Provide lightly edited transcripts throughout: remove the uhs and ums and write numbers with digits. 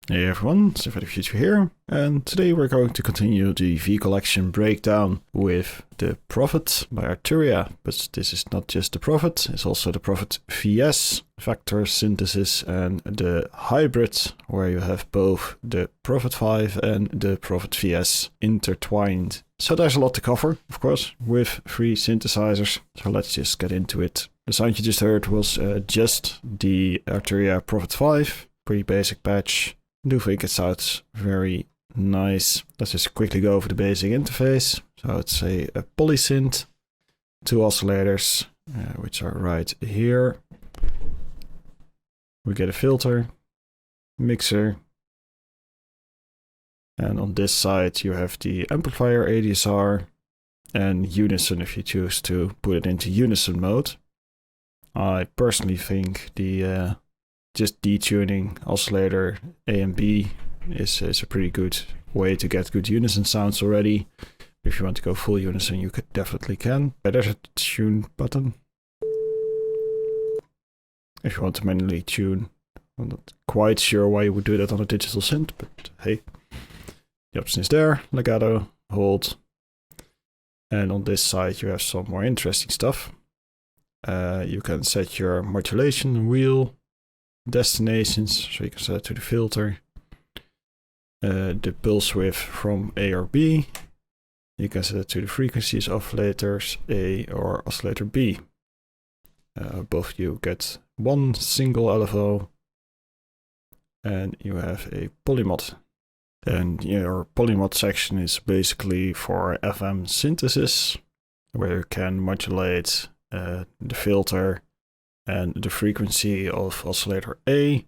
Hey everyone, Symphony Future here, and today we're going to continue the V-Collection breakdown with the Prophet by Arturia, but this is not just the Prophet, it's also the Prophet-VS, vector synthesis, and the hybrid, where you have both the Prophet-V and the Prophet-VS intertwined. So there's a lot to cover, of course, with 3 synthesizers, so let's just get into it. The sound you just heard was just the Arturia Prophet-V, pretty basic patch. I do think it sounds very nice. Let's just quickly go over the basic interface. So it's a polysynth, 2 oscillators, which are right here. We get a filter, mixer, and on this side you have the amplifier ADSR and unison if you choose to put it into unison mode. I personally think the just detuning oscillator A and B is a pretty good way to get good unison sounds already. If you want to go full unison, you definitely can. There's a tune button. If you want to manually tune, I'm not quite sure why you would do that on a digital synth, but hey, the option is there. Legato, hold. And on this side you have some more interesting stuff. You can set your modulation wheel, destinations, so you can set it to the filter, the pulse width from A or B. You can set it to the frequencies, oscillators A or oscillator B. Both you get one single LFO, and you have a polymod. And your polymod section is basically for FM synthesis, where you can modulate the filter and the frequency of oscillator A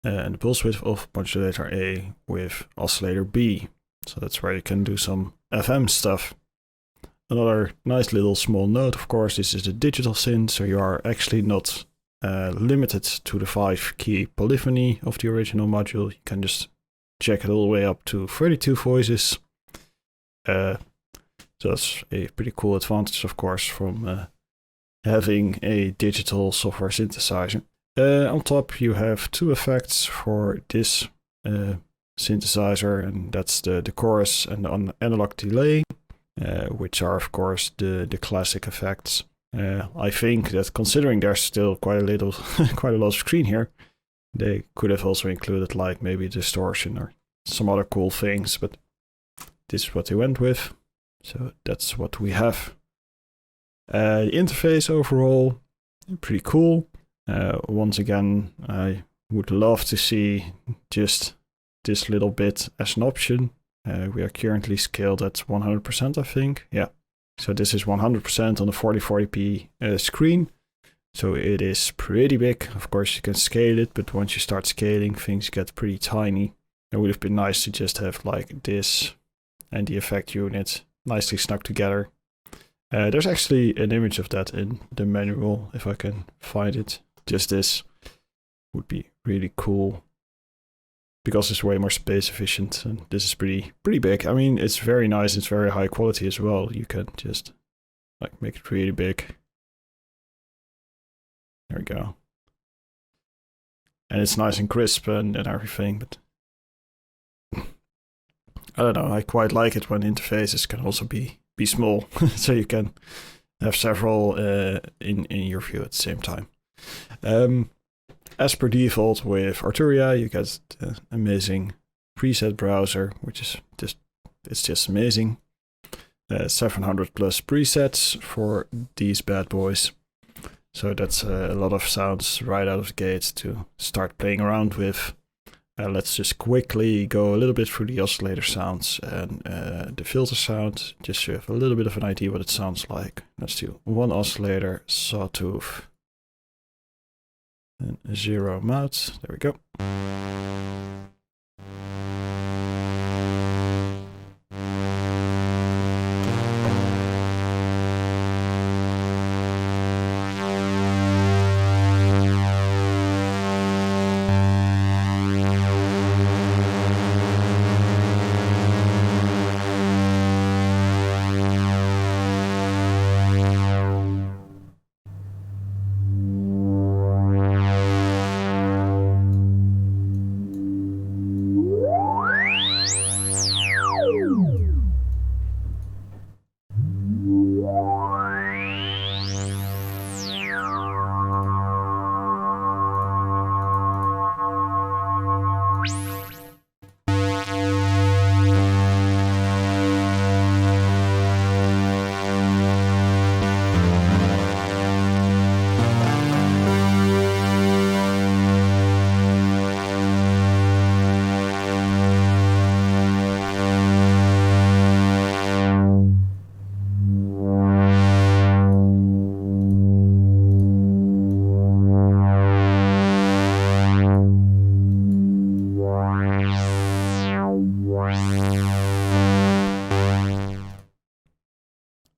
and the pulse width of modulator A with oscillator B. So that's where you can do some FM stuff. Another nice little small note, of course, this is a digital synth, so you are actually not limited to the 5-key polyphony of the original module. You can just check it all the way up to 32 voices. So that's a pretty cool advantage, of course, from having a digital software synthesizer. On top you have 2 effects for this synthesizer, and that's the chorus and the analog delay, which are of course the classic effects. I think that considering there's still quite a lot of screen here, they could have also included like maybe distortion or some other cool things, but this is what they went with, so that's what we have. The interface overall, pretty cool. Once again, I would love to see just this little bit as an option. We are currently scaled at 100%, I think. Yeah, so this is 100% on the 4040p screen. So it is pretty big. Of course, you can scale it, but once you start scaling, things get pretty tiny. It would have been nice to just have like this and the effect unit nicely snug together. There's actually an image of that in the manual, if I can find it. Just this would be really cool, because it's way more space efficient, and this is pretty big. I mean, it's very nice, it's very high quality as well. You can just like make it really big. There we go. And it's nice and crisp and everything, but I don't know, I quite like it when interfaces can also be small, so you can have several in your view at the same time. As per default with Arturia, you get the amazing preset browser, which is just amazing. 700 plus presets for these bad boys. So that's a lot of sounds right out of the gate to start playing around with. Let's just quickly go a little bit through the oscillator sounds and the filter sound, just so you have a little bit of an idea what it sounds like. Let's do 1 oscillator, sawtooth, and 0 mouth. There we go.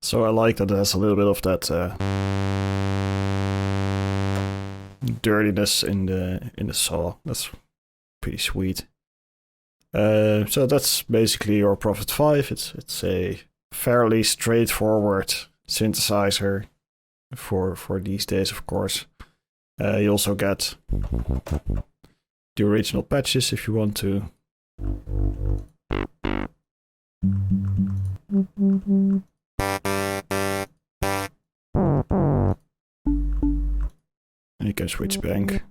So I like that it has a little bit of that dirtiness in the saw. That's pretty sweet. So that's basically your Prophet-V. It's a fairly straightforward synthesizer for these days, of course. You also get the original patches if you want to. And you can switch bank.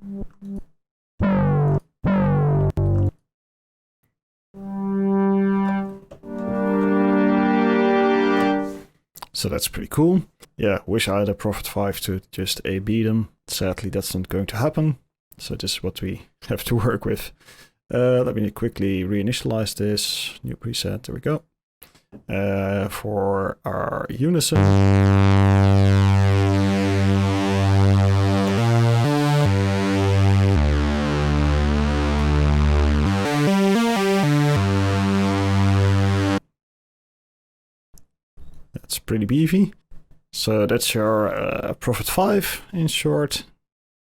So that's pretty cool. Yeah, wish I had a Prophet-V to just A/B them. Sadly, that's not going to happen. So this is what we have to work with. Let me quickly reinitialize this. New preset, there we go. For our unison. That's pretty beefy. So that's your Prophet-V in short.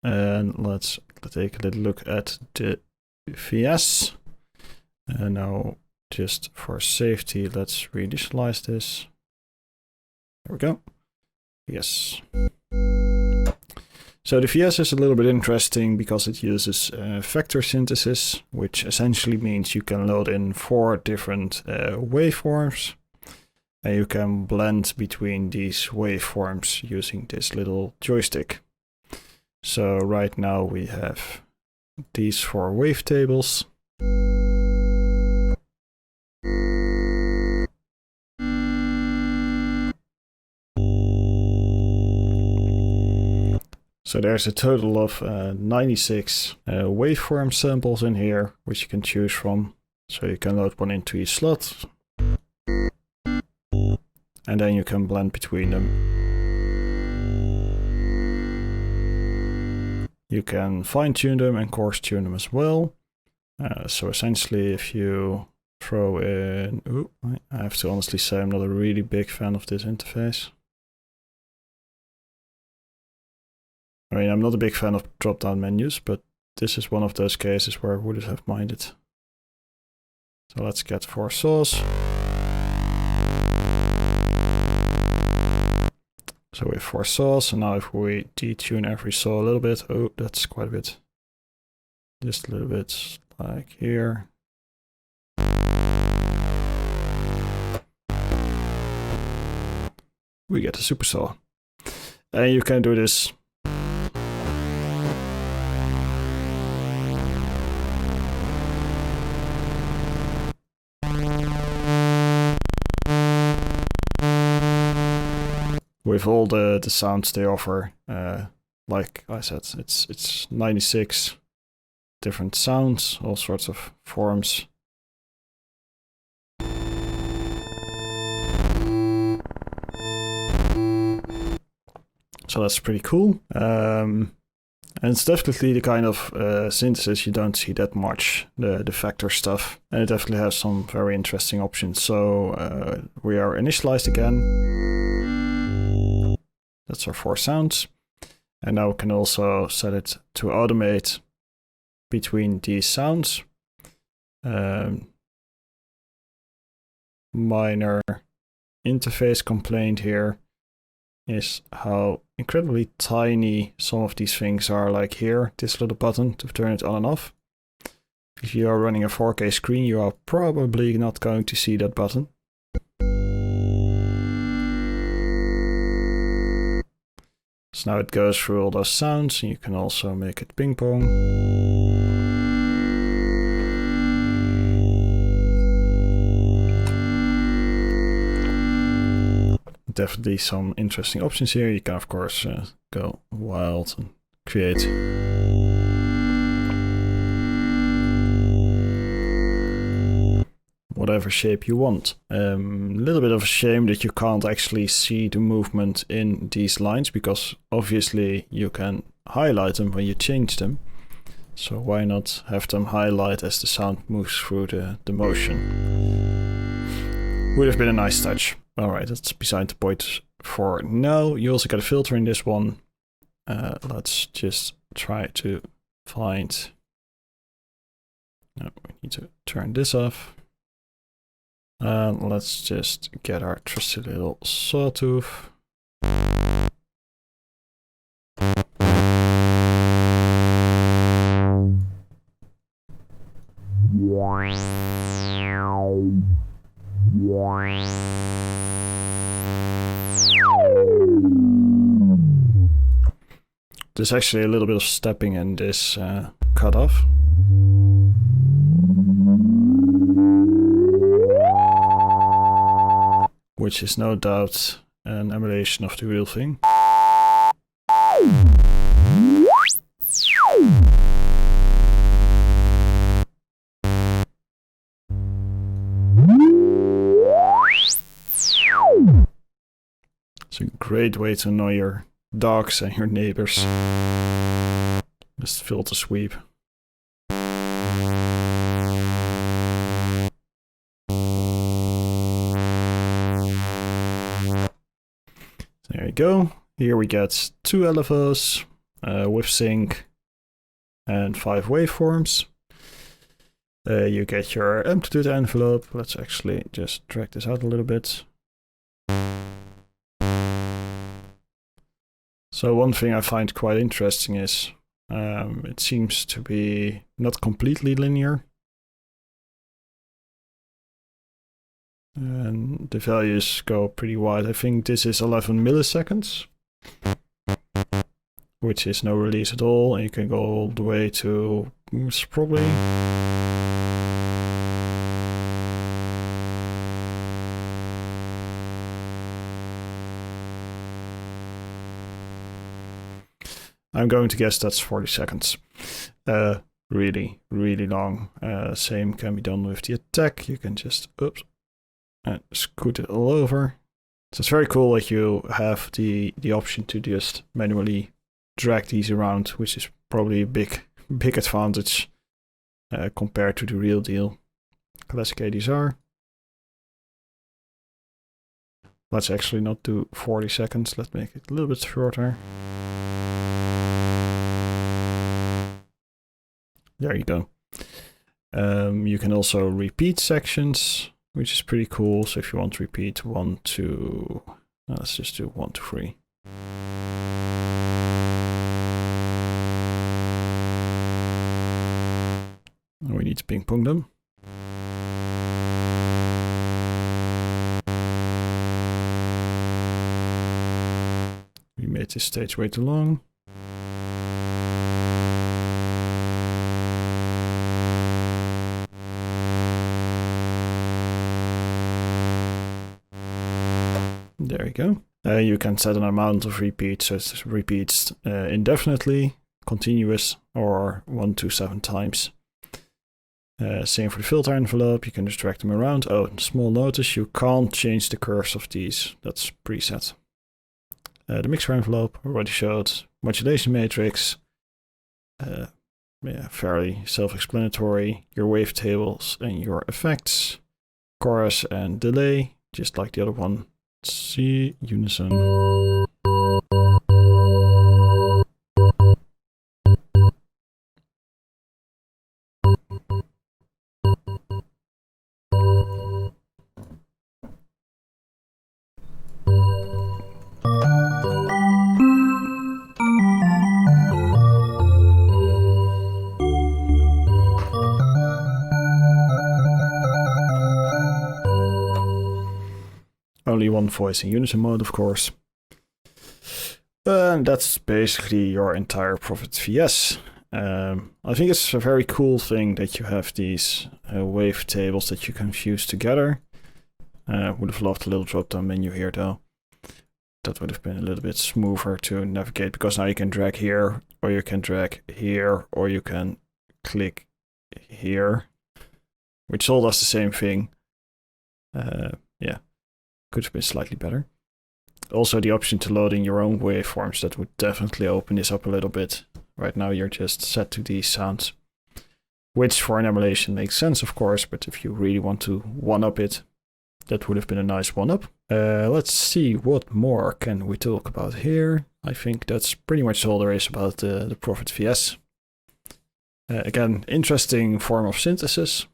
And let's take a little look at the VS. And now just for safety, let's reinitialize this. There we go. Yes. So the VS is a little bit interesting because it uses vector synthesis, which essentially means you can load in 4 different waveforms. And you can blend between these waveforms using this little joystick. So right now we have these 4 wavetables. So there's a total of 96 waveform samples in here, which you can choose from. So you can load one into each slot. And then you can blend between them. You can fine-tune them and coarse-tune them as well. So essentially, if you throw in... Ooh, I have to honestly say I'm not a really big fan of this interface. I mean, I'm not a big fan of drop-down menus, but this is one of those cases where I would have minded. So let's get 4 saws. So we have 4 saws, and now if we detune every saw a little bit, oh, that's quite a bit. Just a little bit like here. We get a super saw. And you can do this with all the sounds they offer. Like I said, it's 96 different sounds, all sorts of forms. So that's pretty cool. And it's definitely the kind of synthesis you don't see that much, the vector stuff. And it definitely has some very interesting options. So we are initialized again. That's our 4 sounds. And now we can also set it to automate between these sounds. Minor interface complaint here is how incredibly tiny some of these things are, like here, this little button to turn it on and off. If you are running a 4K screen, you are probably not going to see that button. So now it goes through all those sounds, and you can also make it ping pong. Definitely some interesting options here. You can of course go wild and create whatever shape you want. A little bit of a shame that you can't actually see the movement in these lines, because obviously you can highlight them when you change them, So why not have them highlight as the sound moves through the motion? Would have been a nice touch. Alright, that's beside the point for now. You also got a filter in this one. Let's just try to find... No, we need to turn this off. And let's just get our trusty little sawtooth. There's actually a little bit of stepping in this cutoff. Which is no doubt an emulation of the real thing. It's a great way to annoy your dogs and your neighbors. Just filter sweep. There you go. Here we get 2 LFOs with sync and 5 waveforms. You get your amplitude envelope. Let's actually just drag this out a little bit. So one thing I find quite interesting is it seems to be not completely linear. And the values go pretty wide. I think this is 11 milliseconds, which is no release at all. And you can go all the way to probably... I'm going to guess that's 40 seconds. Really, really long. Same can be done with the attack. You can just, oops, and scoot it all over. So it's very cool that you have the option to just manually drag these around, which is probably a big advantage compared to the real deal. Classic ADSR. Let's actually not do 40 seconds. Let's make it a little bit shorter. There you go. You can also repeat sections, which is pretty cool. So if you want to repeat 1, 2, let's just do 1, 2, 3. And we need to ping pong them. We made this stage way too long. There you go. You can set an amount of repeats, so it repeats indefinitely, continuous, or 1 to 7 times. Same for the filter envelope, you can just drag them around. Oh, small notice, you can't change the curves of these, that's preset. The mixer envelope, already showed. Modulation matrix, yeah, fairly self-explanatory. Your wavetables and your effects. Chorus and delay, just like the other one. C unison. Only one voice in unison mode, of course. And that's basically your entire Prophet-V. I think it's a very cool thing that you have these wave tables that you can fuse together. Would have loved a little drop-down menu here, though. That would have been a little bit smoother to navigate, because now you can drag here, or you can drag here, or you can click here, which all does the same thing. Yeah. Could have been slightly better. Also the option to load in your own waveforms, that would definitely open this up a little bit. Right now you're just set to these sounds, which for an emulation makes sense, of course, but if you really want to one-up it, that would have been a nice one-up. Let's see, what more can we talk about here? I think that's pretty much all there is about the Prophet-V. Again, interesting form of synthesis,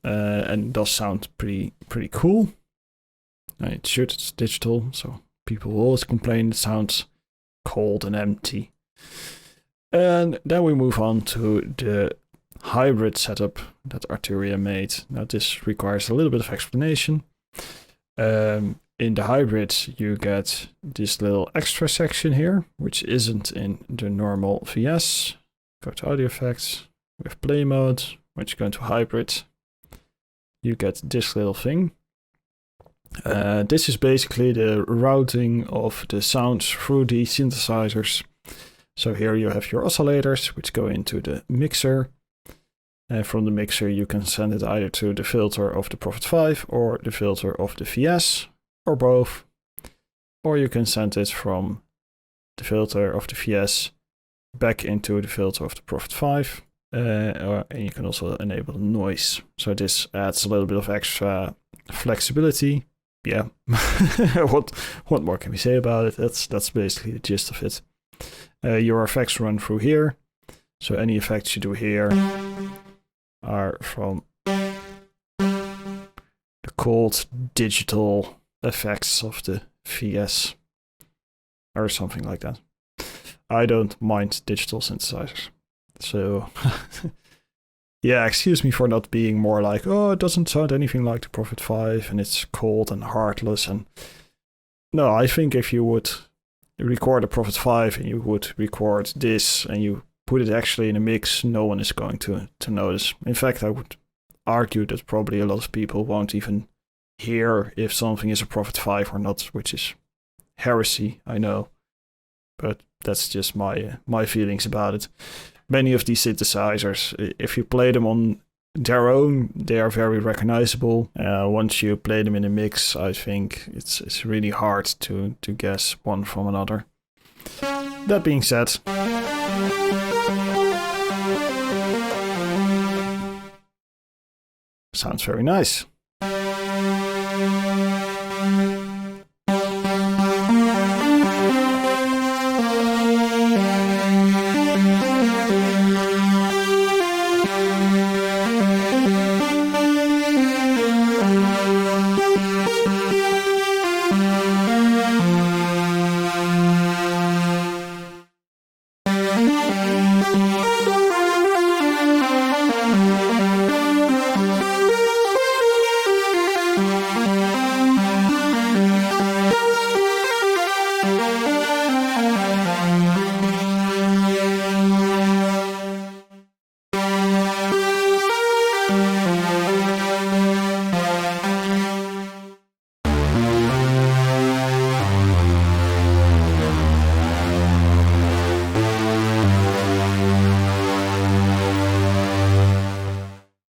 and does sound pretty cool. It's digital, so people will always complain it sounds cold and empty. And then we move on to the hybrid setup that Arturia made. Now this requires a little bit of explanation. In the hybrid you get this little extra section here, which isn't in the normal VS. Go to audio effects, with play mode, once you go into hybrid, you get this little thing. This is basically the routing of the sounds through the synthesizers. So here you have your oscillators, which go into the mixer. From the mixer you can send it either to the filter of the Prophet-V or the filter of the VS, or both. Or you can send it from the filter of the VS back into the filter of the Prophet-V. And you can also enable noise. So this adds a little bit of extra flexibility. Yeah, what more can we say about it? That's basically the gist of it. Your effects run through here. So any effects you do here are from the cold digital effects of the VS or something like that. I don't mind digital synthesizers. So yeah, excuse me for not being more like, oh, it doesn't sound anything like the Prophet-V and it's cold and heartless. And no, I think if you would record a Prophet-V and you would record this and you put it actually in a mix, no one is going to notice. In fact, I would argue that probably a lot of people won't even hear if something is a Prophet-V or not, which is heresy, I know. But that's just my feelings about it. Many of these synthesizers, if you play them on their own, they are very recognizable. Once you play them in a mix, I think it's really hard to guess one from another. That being said, sounds very nice.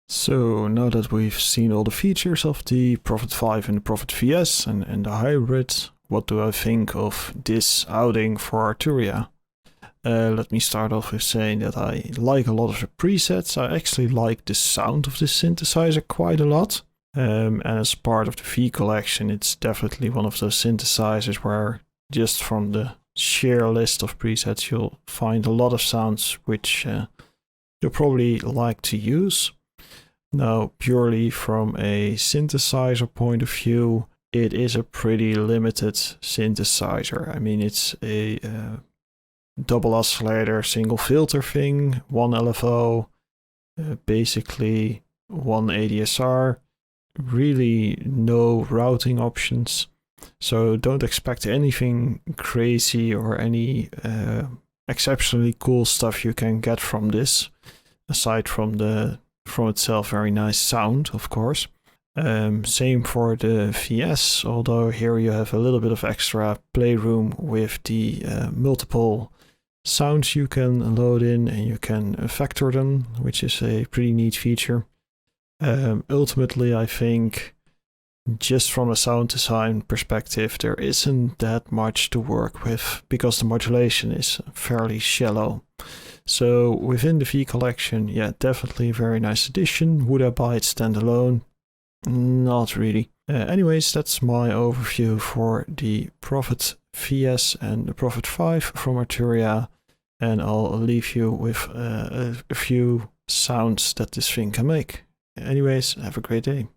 So now that we've seen all the features of the Prophet-V and the Prophet-V and the hybrid, what do I think of this outing for Arturia? Let me start off with saying that I like a lot of the presets. I actually like the sound of this synthesizer quite a lot. And as part of the V-Collection, it's definitely one of those synthesizers where just from the sheer list of presets, you'll find a lot of sounds which you'll probably like to use. Now, purely from a synthesizer point of view, it is a pretty limited synthesizer. I mean, it's a double oscillator, single filter thing, one LFO, basically one ADSR, really no routing options. So don't expect anything crazy or any exceptionally cool stuff you can get from this, aside from itself very nice sound, of course. Same for the VS, although here you have a little bit of extra playroom with the multiple sounds you can load in and you can vector them, which is a pretty neat feature. Ultimately, I think just from a sound design perspective, there isn't that much to work with because the modulation is fairly shallow. So within the V collection, yeah, definitely a very nice addition. Would I buy it standalone? Not really. Anyways, that's my overview for the Prophet VS and the Prophet V from Arturia, and I'll leave you with a few sounds that this thing can make. Anyways, have a great day.